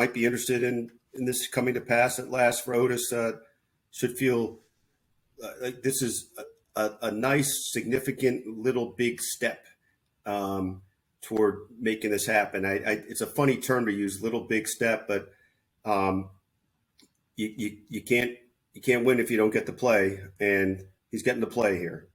might be interested in this coming to pass at last for Otis should feel like this is a nice, significant, little big step toward making this happen. It's a funny term to use, little big step, but you can't win if you don't get to play, and he's getting to play here.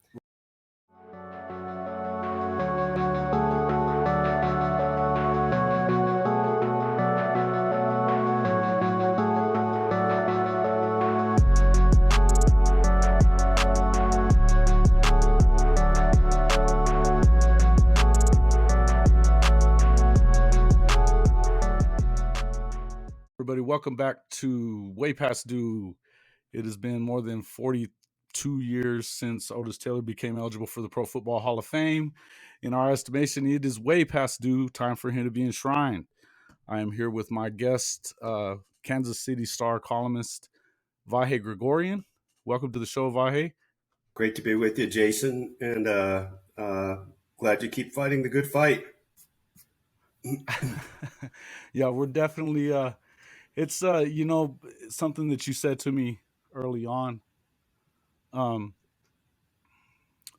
Everybody, welcome back to Way Past Due. It has been more than 42 years since Otis Taylor became eligible for the Pro Football Hall of Fame. In our estimation, it is way past due, time for him to be enshrined. I am here with my guest, Kansas City Star columnist, Vahe Gregorian. Welcome to the show, Vahe. Great to be with you, Jason, and glad you keep fighting the good fight. Yeah, we're definitely... It's, something that you said to me early on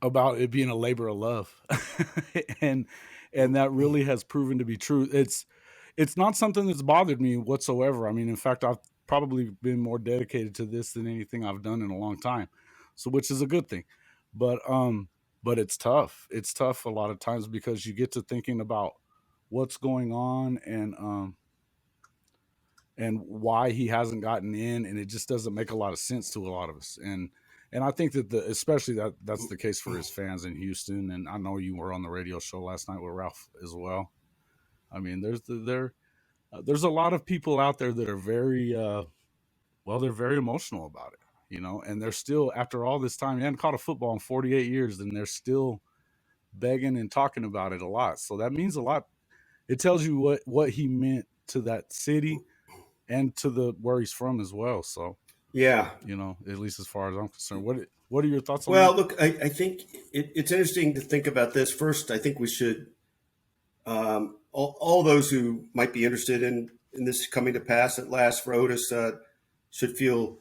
about it being a labor of love. and that really has proven to be true. It's not something that's bothered me whatsoever. I mean, in fact, I've probably been more dedicated to this than anything I've done in a long time. So, which is a good thing. But it's tough. It's tough a lot of times because you get to thinking about what's going on and why he hasn't gotten in, and it just doesn't make a lot of sense to a lot of us. And I think that especially that's the case for his fans in Houston. And I know you were on the radio show last night with Ralph as well. I mean, there's a lot of people out there that are very, they're very emotional about it, and they're still, after all this time, you hadn't caught a football in 48 years, and they're still begging and talking about it a lot. So that means a lot. It tells you what he meant to that city and to where he's from as well. So, yeah, at least as far as I'm concerned, what are your thoughts on that? Well, look, I think it's interesting to think about this. First, I think we should, all those who might be interested in this coming to pass at last for Otis should feel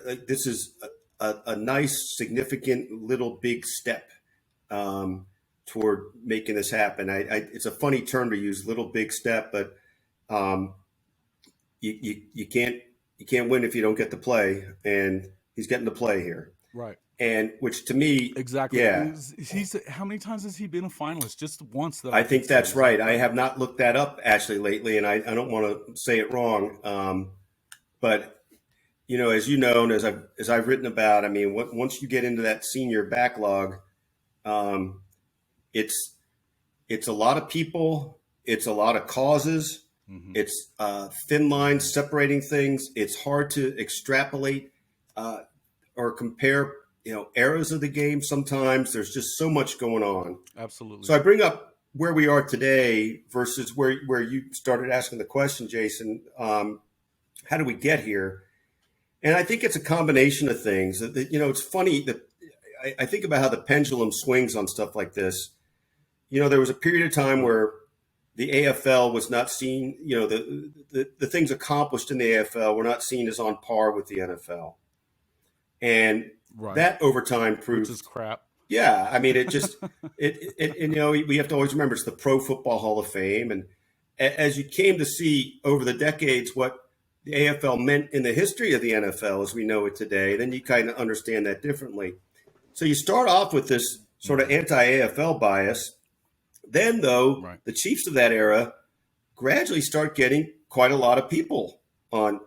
like this is a nice, significant, little big step toward making this happen. It's a funny term to use, little big step, but you can't win if you don't get to play, and he's getting to play here. Right. And which to me, exactly. Yeah. He's how many times has he been a finalist? Just once. I think that's right. I have not looked that up actually lately, and I don't want to say it wrong. But as you know, and as I've written about, I mean, once you get into that senior backlog, it's a lot of people, it's a lot of causes. Mm-hmm. It's thin lines separating things. It's hard to extrapolate or compare, eras of the game. Sometimes there's just so much going on. Absolutely. So I bring up where we are today versus where you started asking the question, Jason. How do we get here? And I think it's a combination of things. It's funny that I think about how the pendulum swings on stuff like this. There was a period of time where the AFL was not seen, the things accomplished in the AFL were not seen as on par with the NFL. And that over time proved, which is crap. Yeah. I mean, it just, we have to always remember it's the Pro Football Hall of Fame. And as you came to see over the decades what the AFL meant in the history of the NFL as we know it today, then you kind of understand that differently. So you start off with this sort of anti-AFL bias. Then, though, The Chiefs of that era gradually start getting quite a lot of people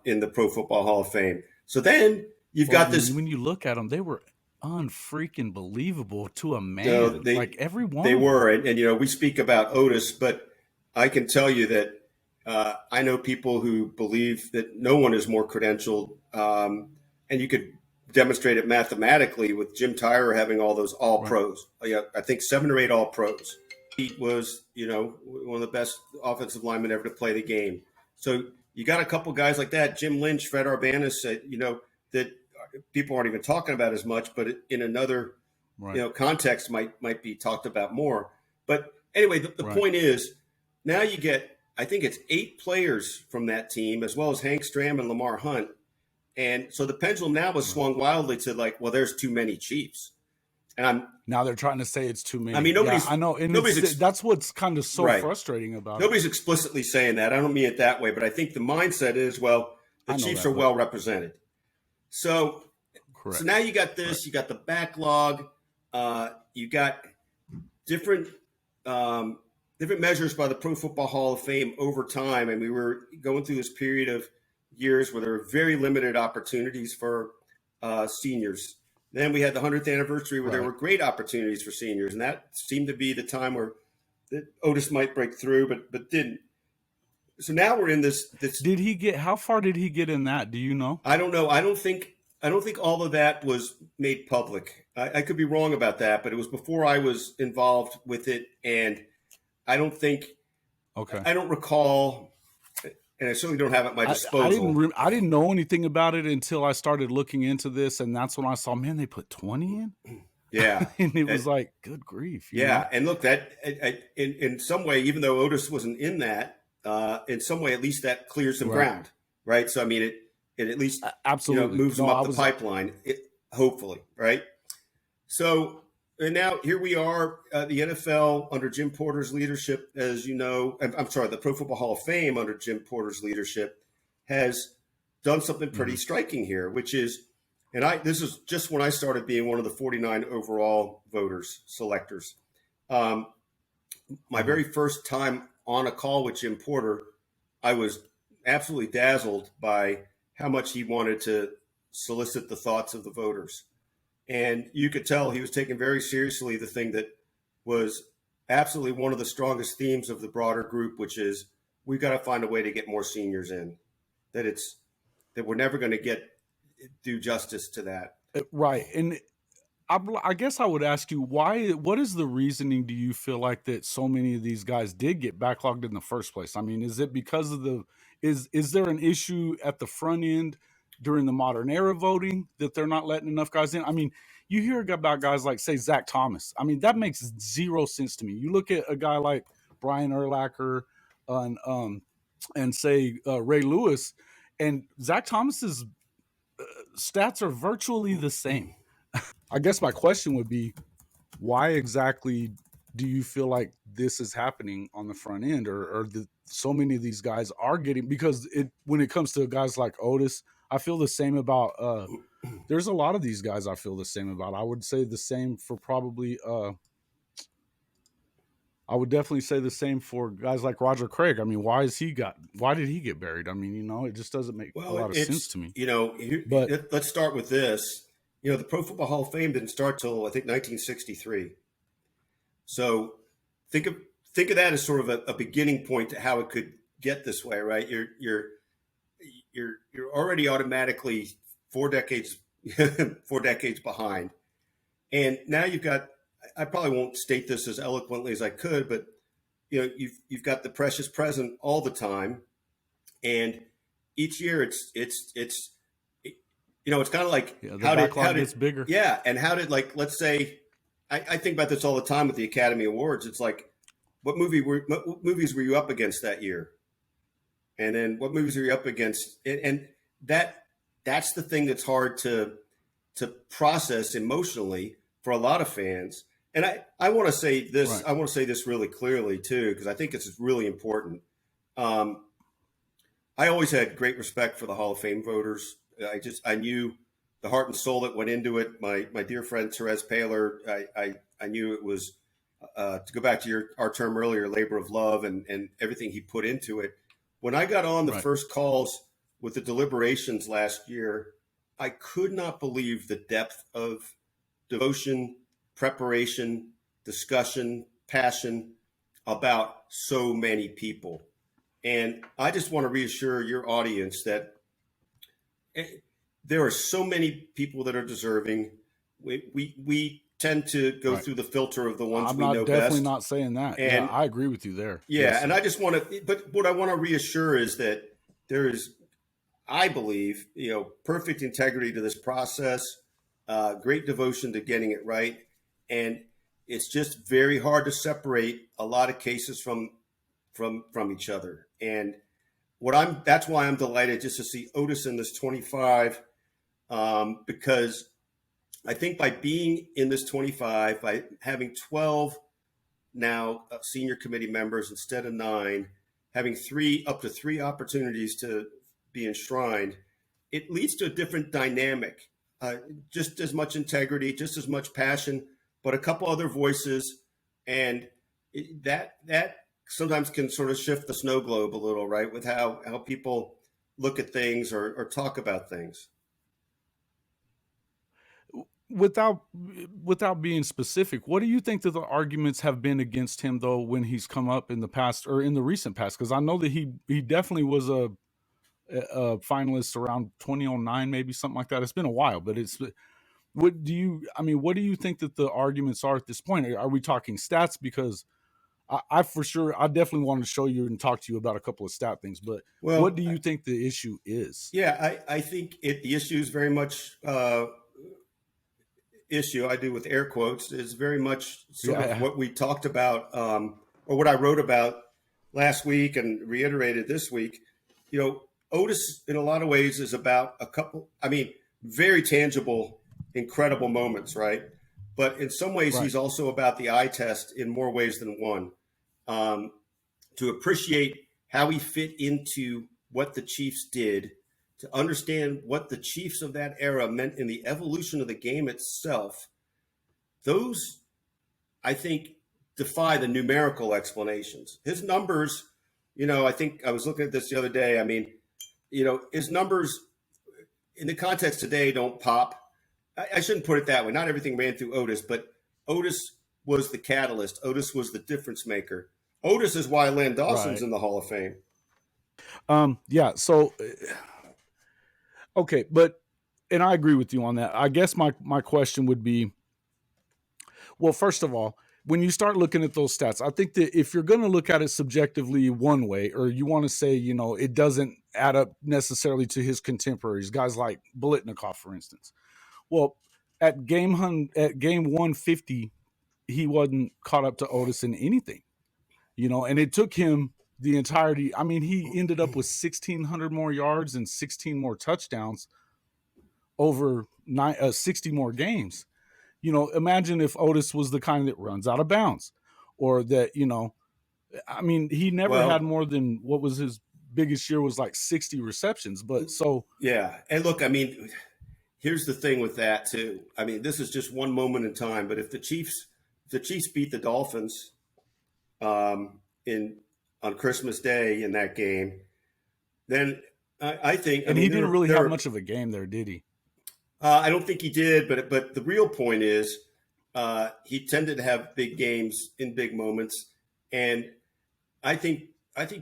in the Pro Football Hall of Fame. So then you've got this. When you look at them, they were unfreaking believable to a man. Like everyone. They were. And we speak about Otis, but I can tell you that I know people who believe that no one is more credentialed. And you could demonstrate it mathematically with Jim Tyrer having all those all-pros. I think 7 or 8 all-pros. He was, one of the best offensive linemen ever to play the game. So you got a couple guys like that, Jim Lynch, Fred Arbanis, that people aren't even talking about as much, but in another, context might be talked about more. But anyway, the point is now you get I think it's 8 players from that team, as well as Hank Stram and Lamar Hunt. And so the pendulum now was swung wildly to like, well, there's too many Chiefs. And now they're trying to say it's too many. I mean, nobody's, I know, and that's what's kind of so frustrating about nobody's explicitly saying that. I don't mean it that way, but I think the mindset is, well, the Chiefs are well represented. So, correct. So now you got this, you got the backlog, you got different measures by the Pro Football Hall of Fame over time, and we were going through this period of years where there were very limited opportunities for seniors. Then we had the 100th anniversary where there were great opportunities for seniors, and that seemed to be the time where Otis might break through, but didn't. So now we're in this. Did he get? How far did he get in that? Do you know? I don't know. I don't think all of that was made public. I could be wrong about that, but it was before I was involved with it, and I don't think. Okay. I don't recall, and I certainly don't have it at my disposal. I didn't know anything about it until I started looking into this, and that's when I saw, man, they put 20 in. Yeah, and it was like, good grief. You know? And look, that in some way, even though Otis wasn't in that, in some way, at least that clears some ground, right? So I mean, it at least absolutely moves them up the pipeline, hopefully, right? So, and now here we are, the NFL under Jim Porter's leadership, as you know, I'm sorry, the Pro Football Hall of Fame under Jim Porter's leadership has done something pretty striking here, which is, and this is just when I started being one of the 49 overall selectors. My very first time on a call with Jim Porter, I was absolutely dazzled by how much he wanted to solicit the thoughts of the voters. And you could tell he was taking very seriously the thing that was absolutely one of the strongest themes of the broader group, which is we've got to find a way to get more seniors in, that we're never going to do justice to that. Right. And I guess I would ask you, what is the reasoning, do you feel like, that so many of these guys did get backlogged in the first place? I mean, is it because of is there an issue at the front end during the modern era voting that they're not letting enough guys in? I mean, you hear about guys like, say, Zach Thomas. I mean, that makes zero sense to me. You look at a guy like Brian Urlacher and say Ray Lewis, and Zach Thomas's stats are virtually the same. I guess my question would be, why exactly do you feel like this is happening on the front end, or so many of these guys are getting, because when it comes to guys like Otis, I feel the same about, there's a lot of these guys I feel the same about. I would say the same for probably, I would definitely say the same for guys like Roger Craig. I mean, why did he get buried? I mean, it just doesn't make a lot of sense to me. But let's start with this. The Pro Football Hall of Fame didn't start till, I think, 1963. So think of that as sort of a beginning point to how it could get this way, right? You're already automatically 4 decades behind, and now you've got. I probably won't state this as eloquently as I could, but you've got the precious present all the time, and each year it's kind of like how did gets bigger. Yeah, and how did, like, let's say, I think about this all the time with the Academy Awards. It's like, what movies were you up against that year, and then what movies are you up against, and that's the thing that's hard to process emotionally for a lot of fans. And I want to say this. Right. I want to say this really clearly too, because I think it's really important. I always had great respect for the Hall of Fame voters. I knew the heart and soul that went into it. My dear friend Therese Paylor, I knew it was, to go back to our term earlier, labor of love and everything he put into it. When I got on the first calls with the deliberations last year, I could not believe the depth of devotion, preparation, discussion, passion about so many people. And I just want to reassure your audience that there are so many people that are deserving. We tend to go through the filter of the ones we know best. I'm definitely not saying that. And I agree with you there. Yeah, yes. And I just want to, but what I want to reassure is that there is, I believe, perfect integrity to this process, great devotion to getting it right. And it's just very hard to separate a lot of cases from each other. And that's why I'm delighted just to see Otis in this 25, because I think by being in this 25, by having 12 now senior committee members instead of 9, having up to three opportunities to be enshrined, it leads to a different dynamic, just as much integrity, just as much passion, but a couple other voices. And that sometimes can sort of shift the snow globe a little, right? With how people look at things or talk about things. Without being specific, what do you think that the arguments have been against him, though, when he's come up in the past or in the recent past? Because I know that he definitely was a finalist around 2009, maybe something like that. It's been a while, but what do you think that the arguments are at this point? Are we talking stats? Because I definitely wanted to show you and talk to you about a couple of stat things, but what do you think the issue is? Yeah, I think the issue is very much issue I do with air quotes is very much sort of what we talked about, or what I wrote about last week and reiterated this week. Otis in a lot of ways is about very tangible, incredible moments, right? But in some ways, he's also about the eye test in more ways than one. To appreciate how he fit into what the Chiefs did, to understand what the Chiefs of that era meant in the evolution of the game itself, those, I think, defy the numerical explanations. His numbers, I think I was looking at this the other day. His numbers in the context today don't pop. I shouldn't put it that way. Not everything ran through Otis, but Otis was the catalyst. Otis was the difference maker. Otis is why Len Dawson's in the Hall of Fame. So, okay, and I agree with you on that. I guess my question would be, well, first of all, when you start looking at those stats, I think that if you're going to look at it subjectively one way, or you want to say, it doesn't add up necessarily to his contemporaries, guys like Biletnikoff, for instance. Well, at game 150, he wasn't caught up to Otis in anything, and it took him the entirety. He ended up with 1,600 more yards and 16 more touchdowns over 60 more games. Imagine if Otis was the kind that runs out of bounds, or that, he never had more than, what was his biggest year was like 60 receptions. But so. Yeah. And look, here's the thing with that too. This is just one moment in time, but if the Chiefs beat the Dolphins on Christmas Day in that game, then I think. And he didn't really have much of a game there, did he? I don't think he did, but the real point is he tended to have big games in big moments, and I think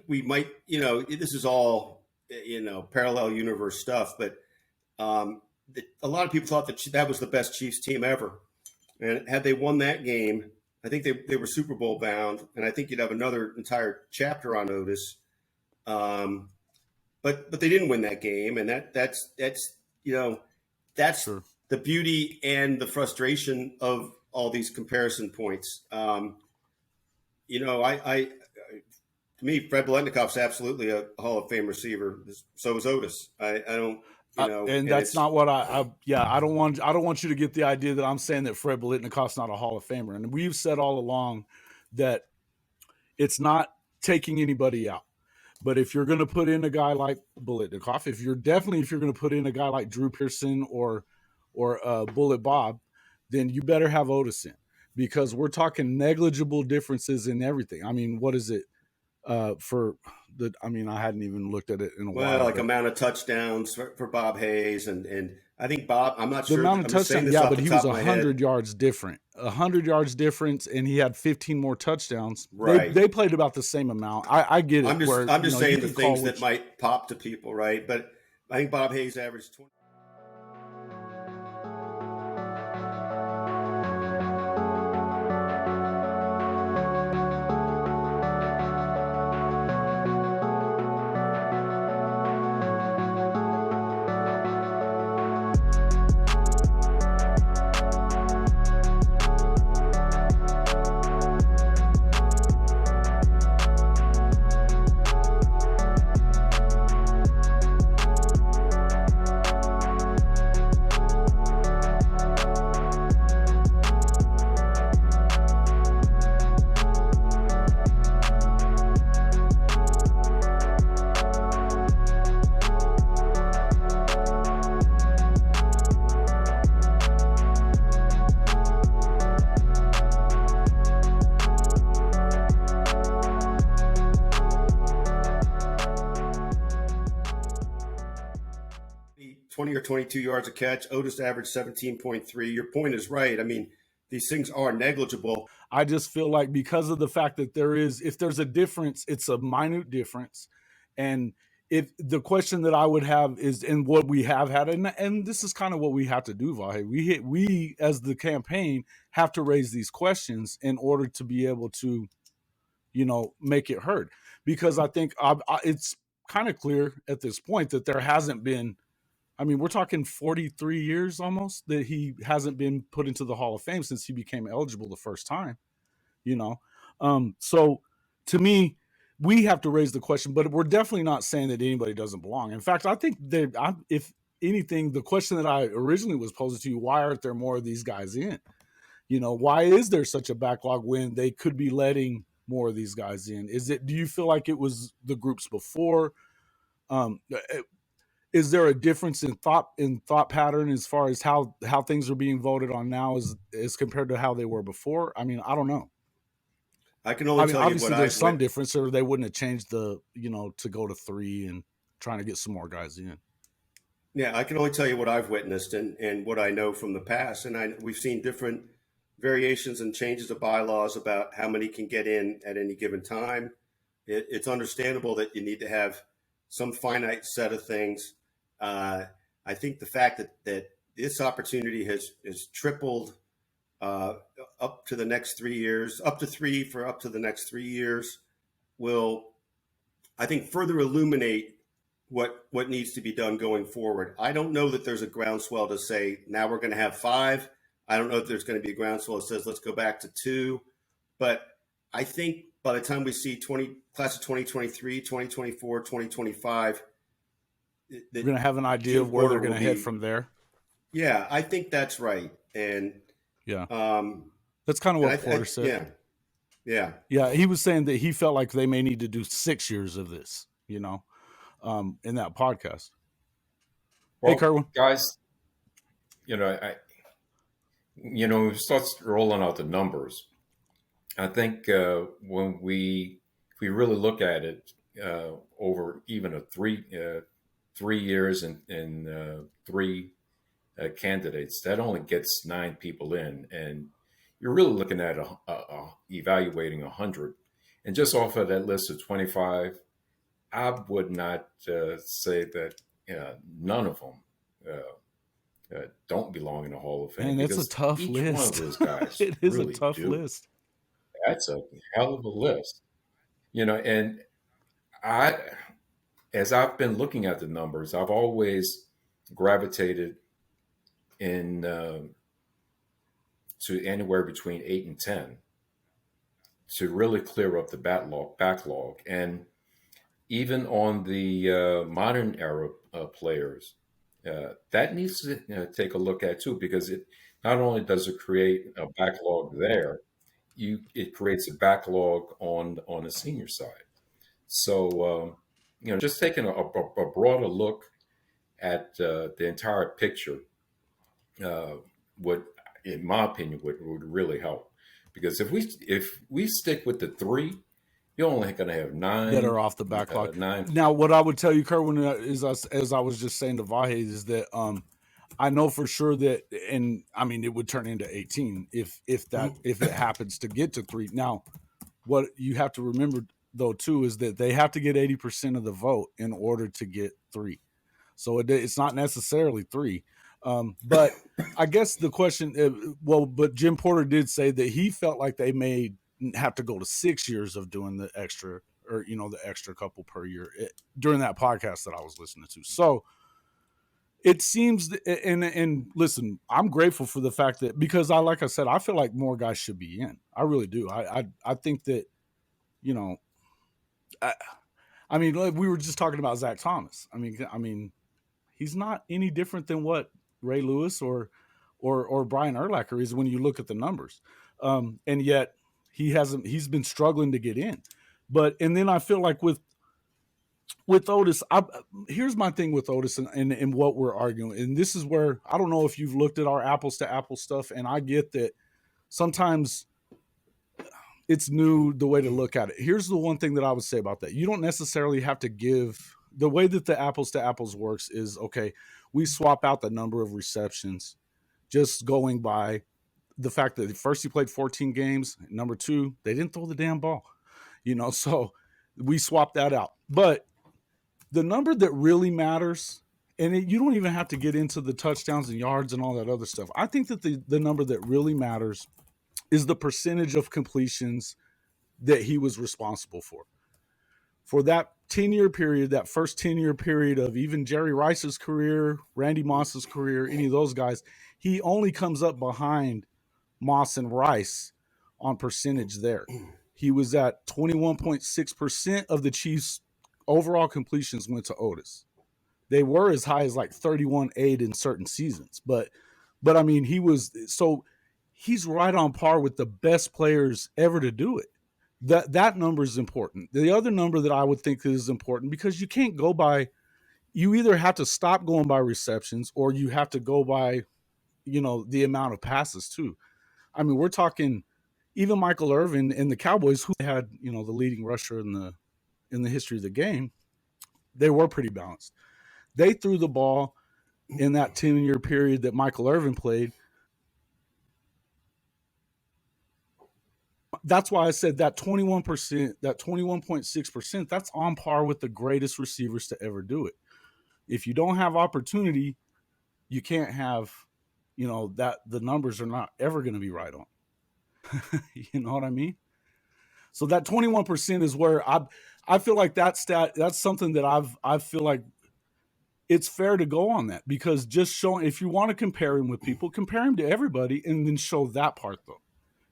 we might, this is all parallel universe stuff, but a lot of people thought that was the best Chiefs team ever, and had they won that game, I think they were Super Bowl bound, and I think you'd have another entire chapter on Otis, but they didn't win that game, and that's sure. The beauty and the frustration of all these comparison points. To me, Fred Biletnikoff's absolutely a Hall of Fame receiver. So is Otis. I don't, and that's not what I don't want you to get the idea that I'm saying that Fred Biletnikoff's not a Hall of Famer. And we've said all along that it's not taking anybody out. But if you're going to put in a guy like Biletnikoff, if you're going to put in a guy like Drew Pearson or Bullet Bob, then you better have Otis in, because we're talking negligible differences in everything. What is it for the? I hadn't even looked at it in a while. Well, like amount of touchdowns for Bob Hayes, and I think Bob. I'm not sure the amount of touchdowns. Yeah, but he was 100 yards different. 100 yards difference, and he had 15 more touchdowns. Right. They played about the same amount. I get it. I'm just saying the things that might pop to people, right? But I think Bob Hayes averaged 20. 20 or 22 yards a catch. Otis averaged 17.3. Your point is right. I mean, these things are negligible. I just feel like because of the fact that if there's a difference, it's a minute difference. And if the question that I would have is, and what we have had, and this is kind of what we have to do, Vahe, we as the campaign have to raise these questions in order to be able to, make it heard. Because I think it's kind of clear at this point that there hasn't been, we're talking 43 years almost that he hasn't been put into the Hall of Fame since he became eligible the first time, So to me, we have to raise the question, but we're definitely not saying that anybody doesn't belong. In fact, I think that if anything, the question that I originally was posing to you, why aren't there more of these guys in? Why is there such a backlog when they could be letting more of these guys in? Do you feel like it was the groups before? Is there a difference in thought pattern as far as how things are being voted on now as compared to how they were before? I don't know. I can only tell you obviously what there's some difference, or they wouldn't have changed the, to go to 3 and trying to get some more guys in. Yeah, I can only tell you what I've witnessed and what I know from the past. And we've seen different variations and changes of bylaws about how many can get in at any given time. It's understandable that you need to have some finite set of things. I think the fact that this opportunity has tripled up to the next 3 years, up to 3 for up to the next 3 years, will, I think, further illuminate what needs to be done going forward. I don't know that there's a groundswell to say now we're going to have 5. I don't know if there's going to be a groundswell that says let's go back to 2. But I think by the time we see class of 2023, 2024, 2025, we're going to have an idea of where they're going to head from there. Yeah, I think that's right. And yeah, that's kind of what Porter said. Yeah. He was saying that he felt like they may need to do 6 years of this, in that podcast. Well, hey, Kerwin. Guys, when we start rolling out the numbers, I think when if we really look at it over even a 3 years and 3 candidates, that only gets 9 people in, and you're really looking at evaluating 100. And just off of that list of 25, I would not say that none of them don't belong in the Hall of Fame. And it's a tough each list. One of those guys it is really a tough list. That's a hell of a list, and as I've been looking at the numbers, I've always gravitated in to anywhere between 8 and 10 to really clear up the backlog. And even on the modern era players, that needs to take a look at too, because it not only does it create a backlog there, it creates a backlog on the senior side. So just taking a broader look at the entire picture would, in my opinion, would really help. Because if we stick with the 3, you're only going to have 9 that are off the backlog. 9. Now, what I would tell you, Kerwin, is as I was just saying to Vahe, is that I know for sure that, and it would turn into 18 if it happens to get to 3. Now, what you have to remember though too is that they have to get 80% of the vote in order to get 3. So it's not necessarily 3. But I guess the question, but Jim Porter did say that he felt like they may have to go to 6 years of doing the extra, or the extra couple per year during that podcast that I was listening to. So it seems, and listen, I'm grateful for the fact that, because like I said, I feel like more guys should be in. I really do. I think that, like we were just talking about Zach Thomas. He's not any different than what Ray Lewis or Brian Urlacher is when you look at the numbers. And yet he's been struggling to get in. And then I feel like with Otis, here's my thing with Otis and what we're arguing. And this is where, I don't know if you've looked at our apples to apples stuff, and I get that sometimes it's new the way to look at it. Here's the one thing that I would say about that. You don't necessarily have to give the way that the apples to apples works is, okay, we swap out the number of receptions, just going by the fact that first he played 14 games. Number two, they didn't throw the damn ball, so we swapped that out. But the number that really matters, and you don't even have to get into the touchdowns and yards and all that other stuff. I think that the number that really matters is the percentage of completions that he was responsible for. For that 10-year period, that first 10-year period of even Jerry Rice's career, Randy Moss's career, any of those guys, he only comes up behind Moss and Rice on percentage there. He was at 21.6% of the Chiefs' overall completions went to Otis. They were as high as like 31.8 in certain seasons. But I mean, he's right on par with the best players ever to do it. That number is important. The other number that I would think is important, because you can't go by, you either have to stop going by receptions or you have to go by, the amount of passes too. I mean, we're talking even Michael Irvin and the Cowboys, who had, the leading rusher in the history of the game, they were pretty balanced. They threw the ball in that 10-year period that Michael Irvin played. That's why I said that 21%, that 21.6%, that's on par with the greatest receivers to ever do it. If you don't have opportunity, you can't have, that the numbers are not ever going to be right on. You know what I mean? So that 21% is where I feel like that stat, that's something that I feel like it's fair to go on that, because just showing, if you want to compare him with people, compare him to everybody and then show that part though,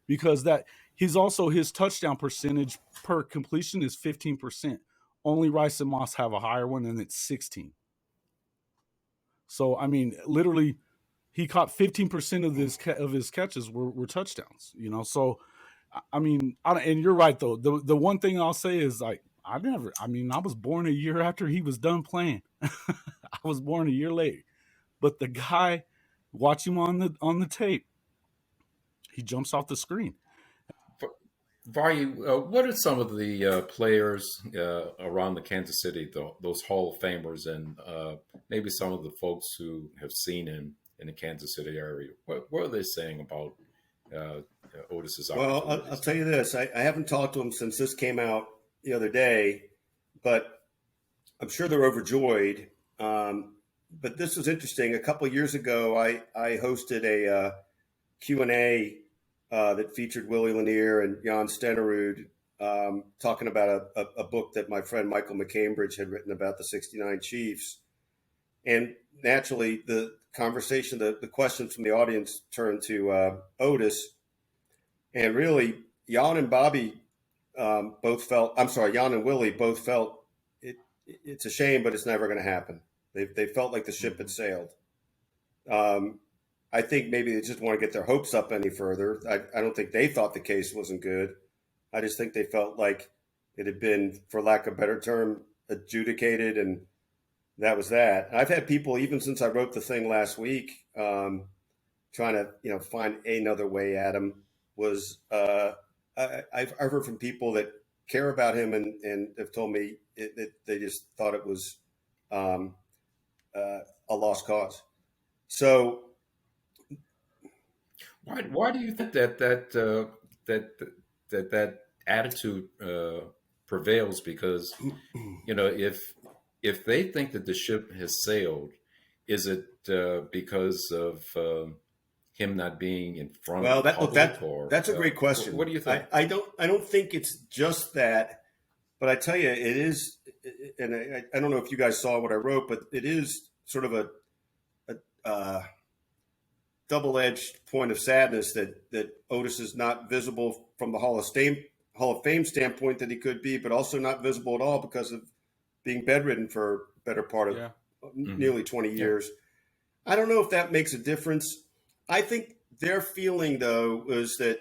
because that he's also, his touchdown percentage per completion is 15%. Only Rice and Moss have a higher one, and it's 16. So, I mean, literally he caught 15% of his catches were touchdowns, So, I mean, and you're right though. The one thing I'll say is, like, I was born a year after he was done playing. I was born a year late, but the guy, watch him on the tape, he jumps off the screen. Vahe, what are some of the players around the Kansas City, those Hall of Famers, and maybe some of the folks who have seen him in the Kansas City area? What are they saying about Otis's opportunities? Well, I'll tell you this. I haven't talked to him since this came out the other day, but I'm sure they're overjoyed. But this was interesting. A couple of years ago, I hosted a Q&A that featured Willie Lanier and Jan Stenerud talking about a book that my friend Michael McCambridge had written about the 69 Chiefs. And naturally, the conversation, the questions from the audience turned to Otis. And really, Jan and Willie both felt it's a shame, but it's never going to happen. They felt like the ship had sailed. I think maybe they just want to get their hopes up any further. I don't think they thought the case wasn't good. I just think they felt like it had been, for lack of a better term, adjudicated, and that was that. I've had people, even since I wrote the thing last week, trying to find another way at him. I've heard from people that care about him and have told me that they just thought it was a lost cause. So why do you think that attitude prevails? Because if they think that the ship has sailed, is it because of him not being in front of the public? That's a great question. What do you think? I don't think it's just that, but I tell you, it is, and I don't know if you guys saw what I wrote, but it is sort of a double-edged point of sadness that Otis is not visible from the Hall of Fame standpoint that he could be, but also not visible at all because of being bedridden for a better part of nearly 20 years. I don't know if that makes a difference. I think their feeling, though, is that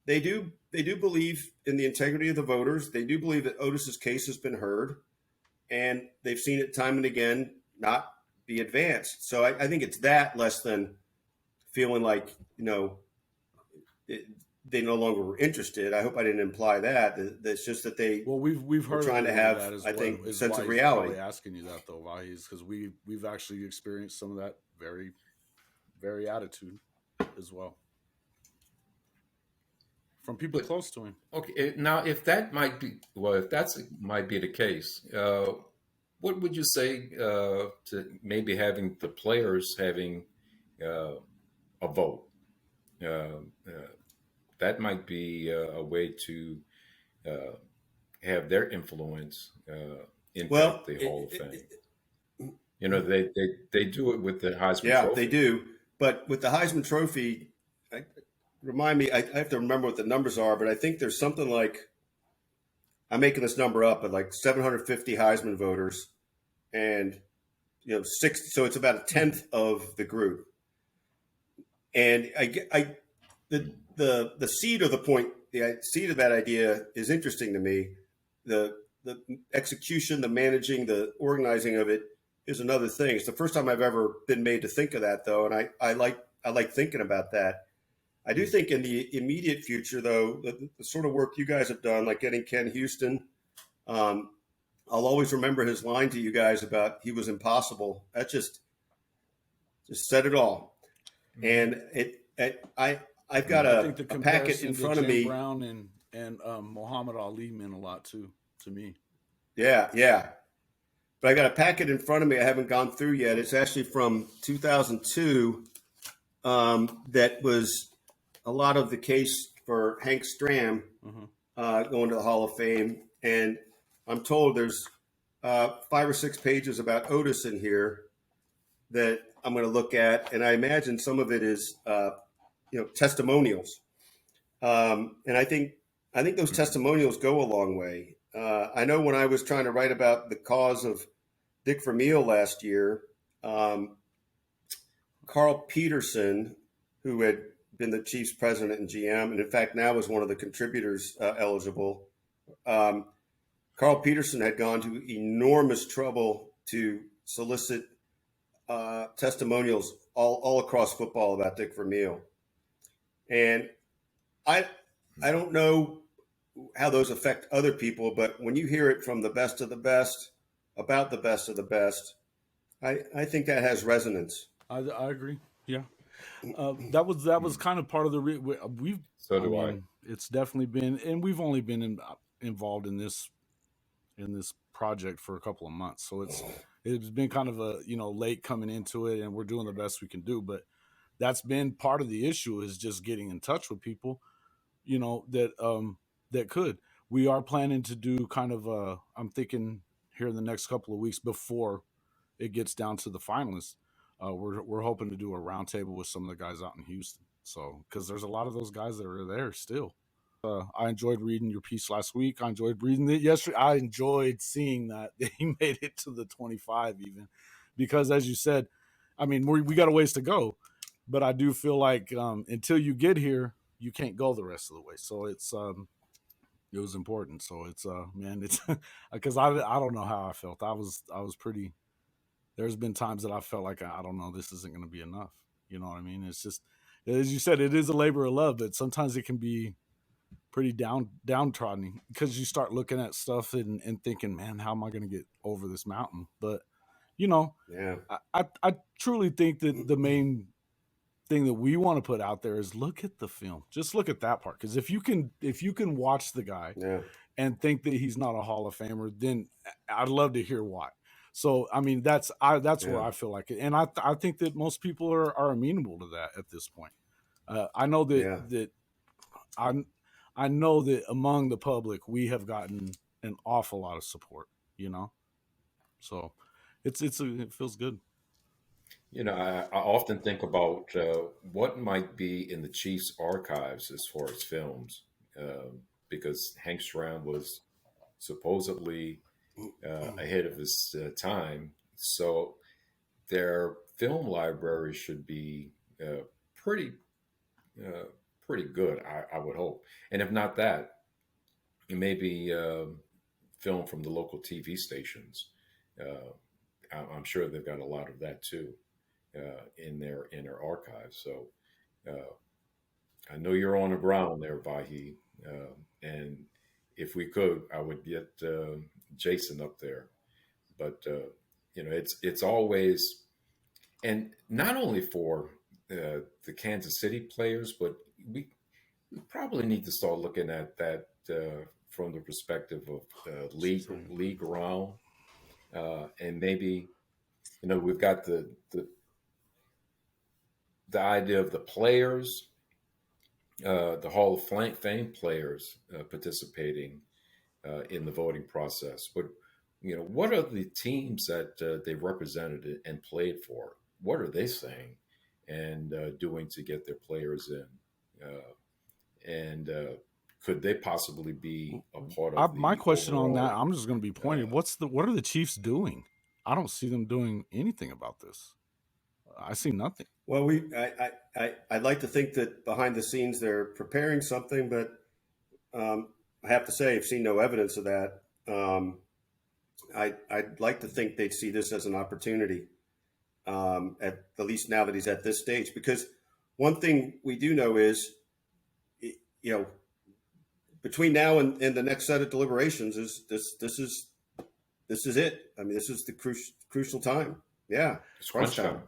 they do believe in the integrity of the voters. They do believe that Otis's case has been heard, and they've seen it time and again not be advanced. So I think it's that less than feeling like, they no longer were interested. I hope I didn't imply that. It's just that they Well, we've were heard trying to have, that as I well, think, a is sense why of he's reality. probably asking you that though, Vahe, is because we've actually experienced some of that very attitude as well from people close to him. Okay, now if that might be if that's might be the case, what would you say to maybe having the players having a vote? Uh, uh, that might be a way to uh, have their influence Well, impact the Hall of Fame. You know, they do it with the Heisman yeah, they Trophy. do. But with the Heisman Trophy, remind me, I have to remember what the numbers are, but I think there's something like, I'm making this number up, but like 750 Heisman voters, and six. So it's about a tenth of the group. And the seed of the point, the seed of that idea is interesting to me. The execution, the managing, the organizing of it is another thing. It's the first time I've ever been made to think of that, though, and I like thinking about that. I do think in the immediate future, though, the sort of work you guys have done, like getting Ken Houston, I'll always remember his line to you guys about he was impossible. That just said it all. And I've got I think the a packet comparison in to front of Jim me. Brown and Muhammad Ali meant a lot too to me. Yeah. But I got a packet in front of me I haven't gone through yet. It's actually from 2002. That was a lot of the case for Hank Stram going to the Hall of Fame. And I'm told there's 5 or 6 pages about Otis in here that I'm going to look at. And I imagine some of it is, testimonials. And I think those testimonials go a long way. I know when I was trying to write about the cause of Dick Vermeil last year, Carl Peterson, who had been the Chiefs president and GM, and in fact now was one of the contributors eligible. Carl Peterson had gone to enormous trouble to solicit testimonials all across football about Dick Vermeil. And I don't know how those affect other people, but when you hear it from the best of the best about the best of the best, I think that has resonance. I agree. Yeah, that was kind of part of the we've. So do I. It's definitely been, and we've only been involved in this project for a couple of months, so it's been kind of a late coming into it, and we're doing the best we can do. But that's been part of the issue, is just getting in touch with people, that could. We are planning to do kind of I'm thinking here in the next couple of weeks before it gets down to the finalists. We're hoping to do a roundtable with some of the guys out in Houston. So, because there's a lot of those guys that are there still. I enjoyed reading your piece last week. I enjoyed reading it yesterday. I enjoyed seeing that he made it to the 25 even, because as you said, I mean, we got a ways to go, but I do feel like until you get here, you can't go the rest of the way. So it was important. So it's man, it's because I don't know how I felt. I was pretty. There's been times that I felt like I don't know, this isn't going to be enough. You know what I mean? It's just, as you said, it is a labor of love, but sometimes it can be pretty downtrodden, because you start looking at stuff and thinking, man, how am I going to get over this mountain? But Yeah. I truly think that the main thing that we want to put out there is look at the film. Just look at that part, because if you can watch the guy and think that he's not a Hall of Famer, then I'd love to hear why. So I mean, that's where I feel like it, and I think that most people are amenable to that at this point. I know that I know that among the public we have gotten an awful lot of support. So it feels good. I often think about what might be in the Chiefs' archives as far as films, because Hank Stram was supposedly ahead of his time. So their film library should be pretty pretty good, I would hope. And if not that, it may be film from the local TV stations. I'm sure they've got a lot of that too in their archives. So I know you're on the ground there, Vahe, and if we could, I would get Jason up there. But it's always, and not only for the Kansas City players, but we probably need to start looking at that from the perspective of league around, and maybe we've got the idea of the players, the Hall of Fame players participating in the voting process. But what are the teams that they represented and played for? What are they saying and doing to get their players in? And could they possibly be a part of my question overall, on that? I'm just going to be pointed. What are the Chiefs doing? I don't see them doing anything about this. I see nothing. Well, I'd like to think that behind the scenes they're preparing something, but I have to say I've seen no evidence of that. I'd like to think they'd see this as an opportunity, at the least now that he's at this stage. Because one thing we do know is, between now and the next set of deliberations is this is it. I mean, this is the crucial time. Yeah, crunch time.